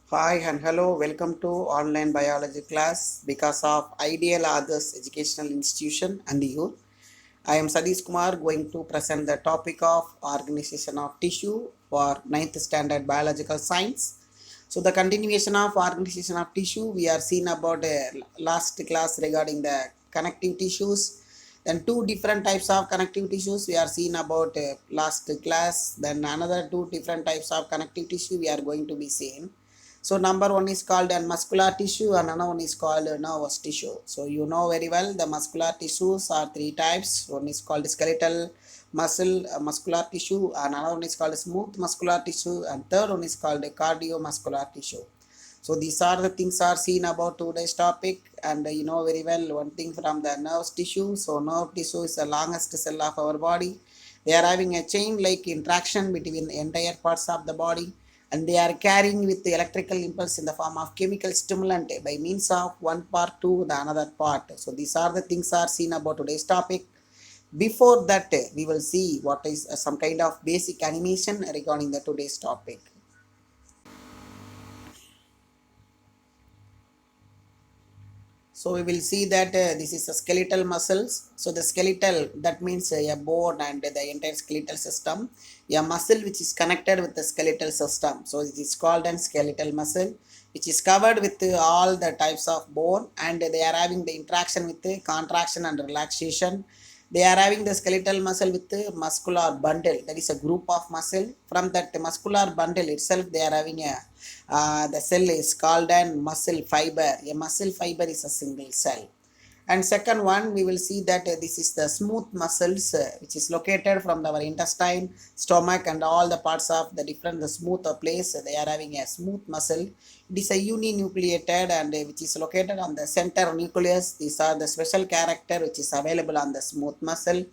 Hi and hello, welcome to online biology class because of Ideal Others Educational Institution and you. I am Sadish Kumar going to present the topic of organization of tissue for ninth standard biological science. So the continuation of organization of tissue, we are seen about last class regarding the connective tissues. Then two different types of connective tissues we are seen about last class. Then another two different types of connective tissue we are going to be seeing. So number one is called muscular tissue and another one is called nervous tissue. So you know very well the muscular tissues are three types. One is called skeletal muscular tissue and another one is called smooth muscular tissue and third one is called cardiomuscular tissue. So these are the things are seen about today's topic and you know very well one thing from the nerve tissue. So nerve tissue is the longest cell of our body. They are having a chain like interaction between entire parts of the body and they are carrying with the electrical impulse in the form of chemical stimulant by means of one part to the another part. So these are the things are seen about today's topic. Before that, we will see what is some kind of basic animation regarding the today's topic. So we will see that this is a skeletal muscles. So the skeletal that means a bone and the entire skeletal system. A muscle which is connected with the skeletal system. So it is called a skeletal muscle, which is covered with all the types of bone and they are having the interaction with the contraction and relaxation. They are having the skeletal muscle with the muscular bundle. That is a group of muscle. From that muscular bundle itself, they are having a the cell is called an muscle fiber. A muscle fiber is a single cell. And second one, we will see that this is the smooth muscles, which is located from our intestine, stomach, and all the parts of the different the smooth place. They are having a smooth muscle. It is a uninucleated and which is located on the center nucleus. These are the special character which is available on the smooth muscle.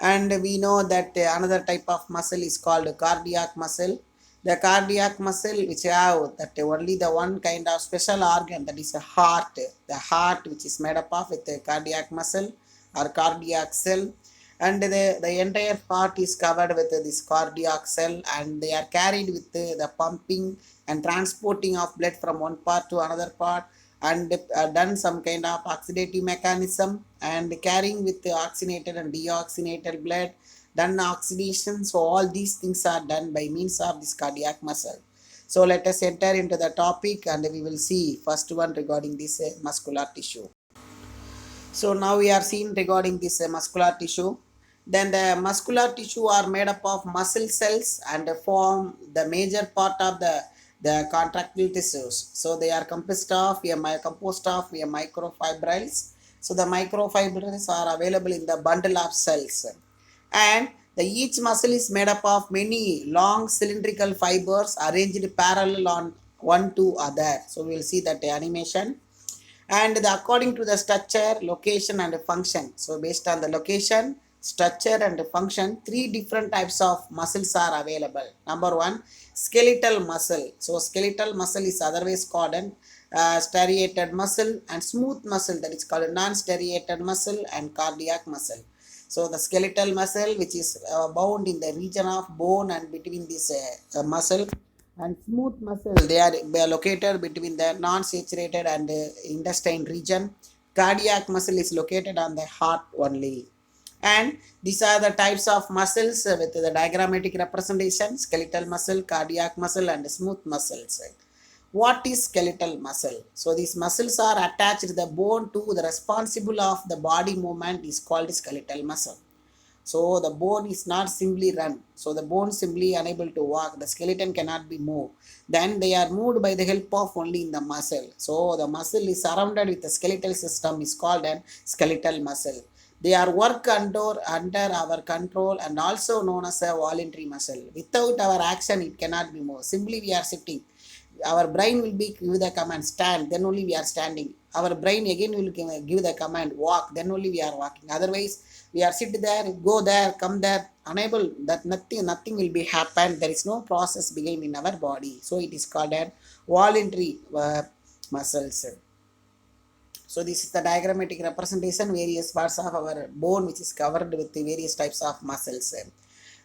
And we know that another type of muscle is called cardiac muscle. The cardiac muscle which have that only the one kind of special organ, that is a heart. The heart which is made up of with the cardiac muscle or cardiac cell, and the entire heart is covered with this cardiac cell and they are carried with the pumping and transporting of blood from one part to another part and done some kind of oxidative mechanism and carrying with the oxygenated and deoxygenated blood, done oxidation. So all these things are done by means of this cardiac muscle. So let us enter into the topic and we will see first one regarding this muscular tissue. So now we are seeing regarding this muscular tissue. Then the muscular tissue are made up of muscle cells and form the major part of the contractile tissues. So they are composed of a microfibrils. So the microfibrils are available in the bundle of cells. And the each muscle is made up of many long cylindrical fibers arranged parallel on one to other. So we will see that animation and according to the structure, location and function. So based on the location, structure and function, three different types of muscles are available. Number one, skeletal muscle. So skeletal muscle is otherwise called an striated muscle, and smooth muscle, that is called non-striated muscle, and cardiac muscle. So the skeletal muscle which is bound in the region of bone and between this muscle, and smooth muscle, they are located between the non-saturated and intestine region. Cardiac muscle is located on the heart only. And these are the types of muscles with the diagrammatic representation: skeletal muscle, cardiac muscle, and smooth muscles. What is skeletal muscle? So these muscles are attached to the bone to the responsible of the body movement is called skeletal muscle. So the bone is not simply run. So the bone simply unable to walk. The skeleton cannot be moved. Then they are moved by the help of only in the muscle. So the muscle is surrounded with the skeletal system is called an skeletal muscle. They are work under our control and also known as a voluntary muscle. Without our action, it cannot be moved. Simply we are sitting. Our brain will be give the command stand, then only we are standing. Our brain again will give the command walk, then only we are walking. Otherwise we are sit there, go there, come there, unable, that nothing will be happen. There is no process begin in our body. So it is called a voluntary muscles. So this is the diagrammatic representation, various parts of our bone which is covered with the various types of muscles.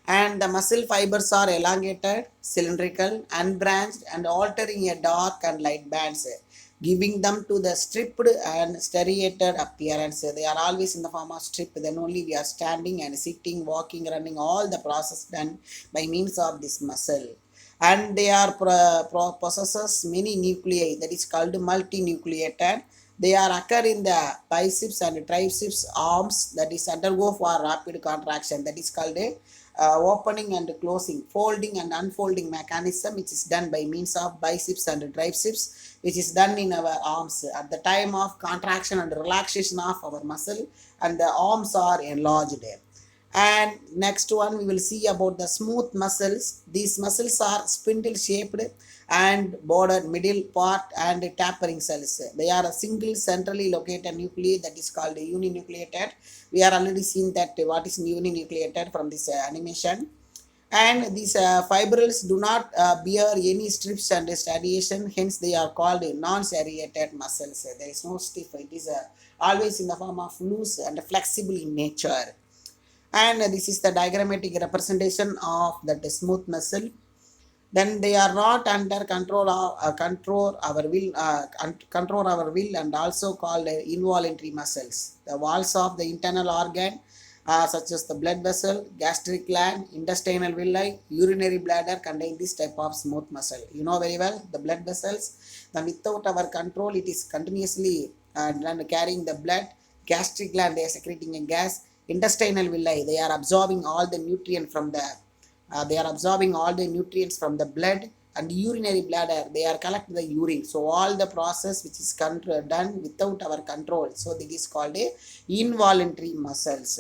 and the muscle fibers are elongated, cylindrical, unbranched, and altering a dark and light bands, giving them to the stripped and striated appearance. They are always in the form of strip. Then only we are standing and sitting, walking, running, all the process done by means of this muscle. And they are possesses many nuclei, that is called multinucleated. They are occur in the biceps and triceps arms, that is undergo for rapid contraction, that is called a opening and closing, folding and unfolding mechanism, which is done by means of biceps and triceps, which is done in our arms at the time of contraction and relaxation of our muscle, and the arms are enlarged. And next one we will see about the smooth muscles. These muscles are spindle shaped and bordered middle part and tapering cells. They are a single centrally located nuclei, that is called uninucleated. We are already seen that what is uninucleated from this animation. And these fibrils do not bear any strips and striation, hence they are called non-striated muscles. There is no stiff, it is always in the form of loose and flexible in nature. And this is the diagrammatic representation of that smooth muscle. Then they are not under control of control our will, and also called involuntary muscles. The walls of the internal organ, such as the blood vessel, gastric gland, intestinal villi, urinary bladder, contain this type of smooth muscle. You know very well the blood vessels. Then without our control, it is continuously carrying the blood. Gastric gland, they are secreting a gas. Intestinal villi, they are absorbing all the nutrient from the they are absorbing all the nutrients from the blood. And urinary bladder, they are collecting the urine. So all the process which is done without our control, so this is called a involuntary muscles.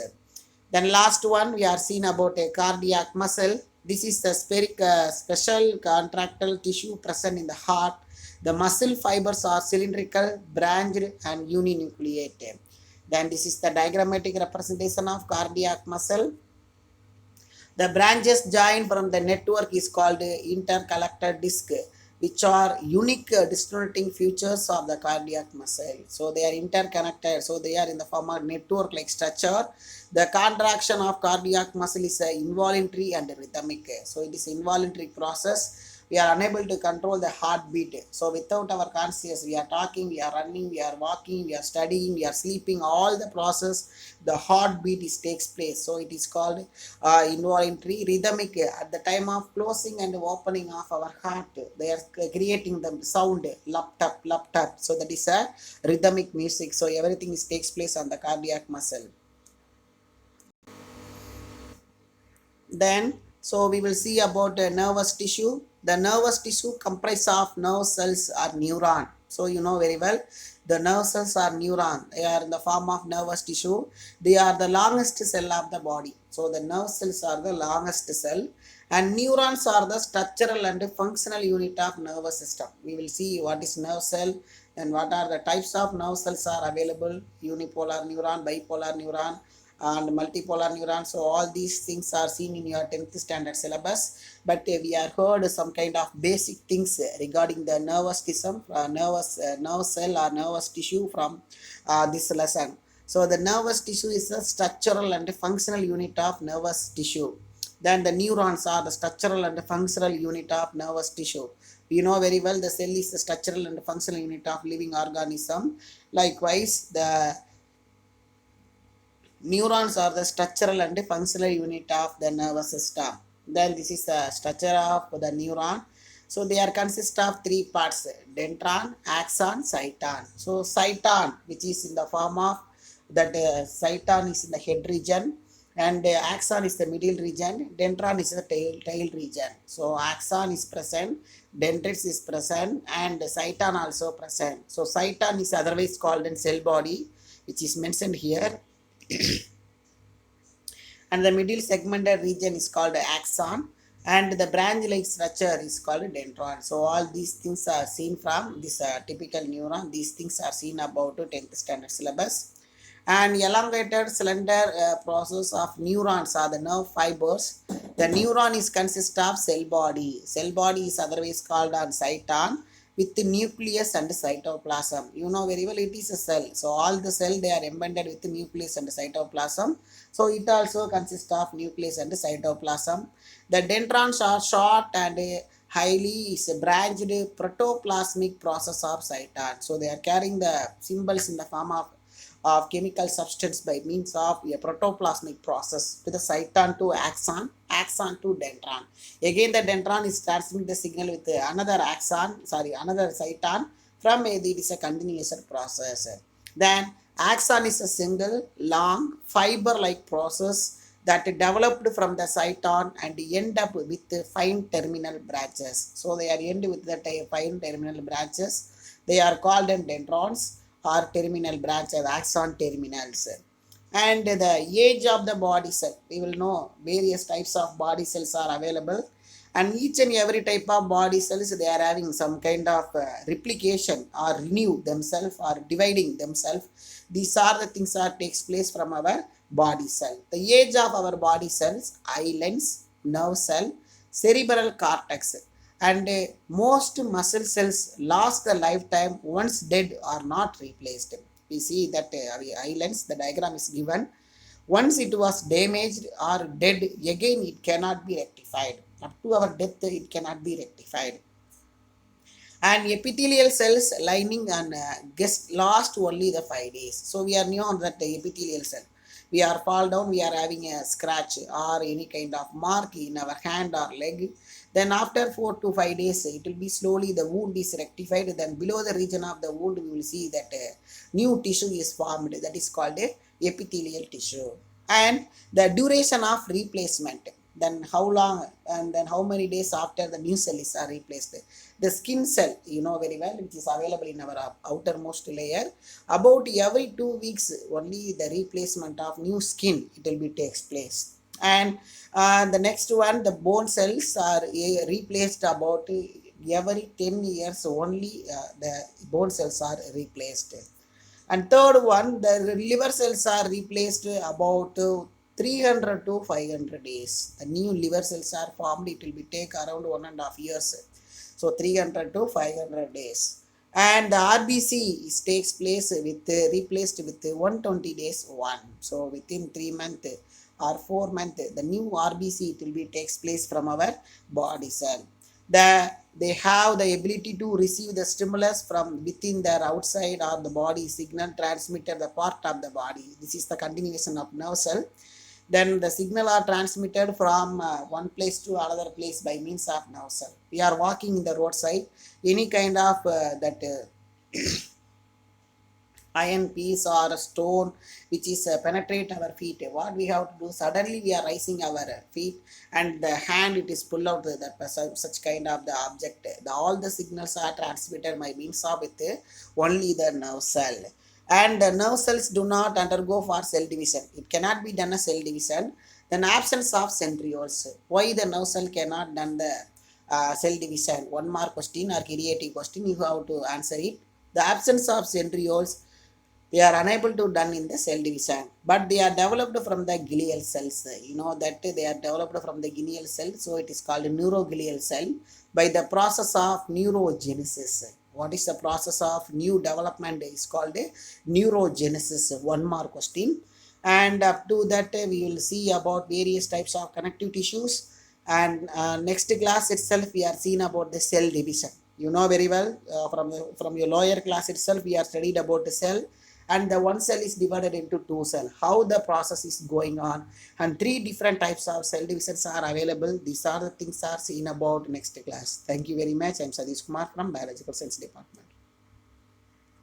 Then last one we are seeing about a cardiac muscle. This is the special contractile tissue present in the heart. The muscle fibers are cylindrical, branched, and uninucleated. Then this is the diagrammatic representation of cardiac muscle. The branches joined from the network is called intercollector disc, which are unique distorting features of the cardiac muscle. So they are interconnected. So they are in the form of network-like structure. The contraction of cardiac muscle is involuntary and rhythmic. So it is involuntary process. We are unable to control the heartbeat. So without our conscious, we are talking, we are running, we are walking, we are studying, we are sleeping, all the process, the heartbeat takes place. So it is called involuntary. Rhythmic, at the time of closing and opening of our heart, they are creating the sound, lup tap. So that is a rhythmic music. So everything takes place on the cardiac muscle. Then, so we will see about nervous tissue. The nervous tissue comprises of nerve cells or neuron. So you know very well, the nerve cells are neuron. They are in the form of nervous tissue. They are the longest cell of the body. So the nerve cells are the longest cell, and neurons are the structural and functional unit of nervous system. We will see what is nerve cell and what are the types of nerve cells are available: unipolar neuron, bipolar neuron, and multipolar neurons. So all these things are seen in your 10th standard syllabus, but we have heard some kind of basic things regarding the nervous system, nerve cell or nervous tissue from this lesson. So the nervous tissue is the structural and functional unit of nervous tissue. Then the neurons are the structural and functional unit of nervous tissue. We know very well the cell is the structural and functional unit of living organism. Likewise, the neurons are the structural and functional unit of the nervous system. Then this is the structure of the neuron. So they are consist of three parts: dendron, axon, cyton. So cyton, which is in the form of that cyton is in the head region, and axon is the middle region, dendron is the tail region. So axon is present, dendrites is present, and cyton also present. So cyton is otherwise called in cell body, which is mentioned here. And the middle segmented region is called axon, and the branch like structure is called dendron. So all these things are seen from this typical neuron. These things are seen about 10th standard syllabus. And elongated slender process of neurons are the nerve fibers. The neuron is consist of cell body. Cell body is otherwise called on cyton, with the nucleus and cytoplasm. You know very well it is a cell. So all the cell they are embedded with the nucleus and cytoplasm. So it also consists of nucleus and cytoplasm. The dendrons are short and highly is a branched protoplasmic process of cyton. So they are carrying the symbols in the form of chemical substance by means of a protoplasmic process to the cyton to axon, axon to dendron. Again, the dendron is transmitting the signal with another axon, another cyton from it is a continuous process. Then axon is a single long fiber-like process that developed from the cyton and end up with fine terminal branches. So they are end with the fine terminal branches. They are called dendrons or terminal branches, axon terminals. And the age of the body cell, we will know various types of body cells are available, and each and every type of body cells they are having some kind of replication or renew themselves or dividing themselves. These are the things that takes place from our body cell. The age of our body cells: islands, nerve cell, cerebral cortex, and most muscle cells last the lifetime once dead or not replaced. We see that islands, the diagram is given. Once it was damaged or dead, again it cannot be rectified. Up to our death, it cannot be rectified. And epithelial cells lining and gets lost only the 5 days. So we are new on that epithelial cell. We are fall down, we are having a scratch or any kind of mark in our hand or leg. Then after 4 to 5 days, it will be slowly the wound is rectified. Then below the region of the wound, we will see that new tissue is formed. That is called a epithelial tissue. And the duration of replacement, then how long and then how many days after the new cell is replaced. The skin cell, you know very well, which is available in our outermost layer. About every 2 weeks, only the replacement of new skin it will be takes place. And the next one, the bone cells are replaced about every 10 years. Only the bone cells are replaced. And third one, the liver cells are replaced about 300 to 500 days. The new liver cells are formed. It will be take around 1.5 years. So 300 to 500 days. And the RBC is takes place with replaced with 120 days one. So within 3 months or 4 months, the new RBC it will be takes place from our body cell. They have the ability to receive the stimulus from within their outside or the body signal transmitted the part of the body. This is the continuation of nerve cell. Then the signal are transmitted from one place to another place by means of nerve cell. We are walking in the roadside, any kind of that iron piece or a stone which is penetrate our feet, what we have to do, suddenly we are raising our feet and the hand it is pull out that such kind of the object. All the signals are transmitted by means of with only the nerve cell. And the nerve cells do not undergo for cell division. It cannot be done a cell division. Then absence of centrioles. Why the nerve cell cannot done the cell division? One more question or creative question, you have to answer it. The absence of centrioles, they are unable to done in the cell division, but they are developed from the glial cells. You know that they are developed from the glial cell, so it is called neuroglial cell by the process of neurogenesis. What is the process of new development is called a neurogenesis. One more question, and up to that we will see about various types of connective tissues. And next class itself we are seeing about the cell division. You know very well from your lower class itself we are studied about the cell, and the one cell is divided into two cells, how the process is going on, and three different types of cell divisions are available. These are the things are seen about next class. Thank you very much. I'm Sadish Kumar from Biological Science Department.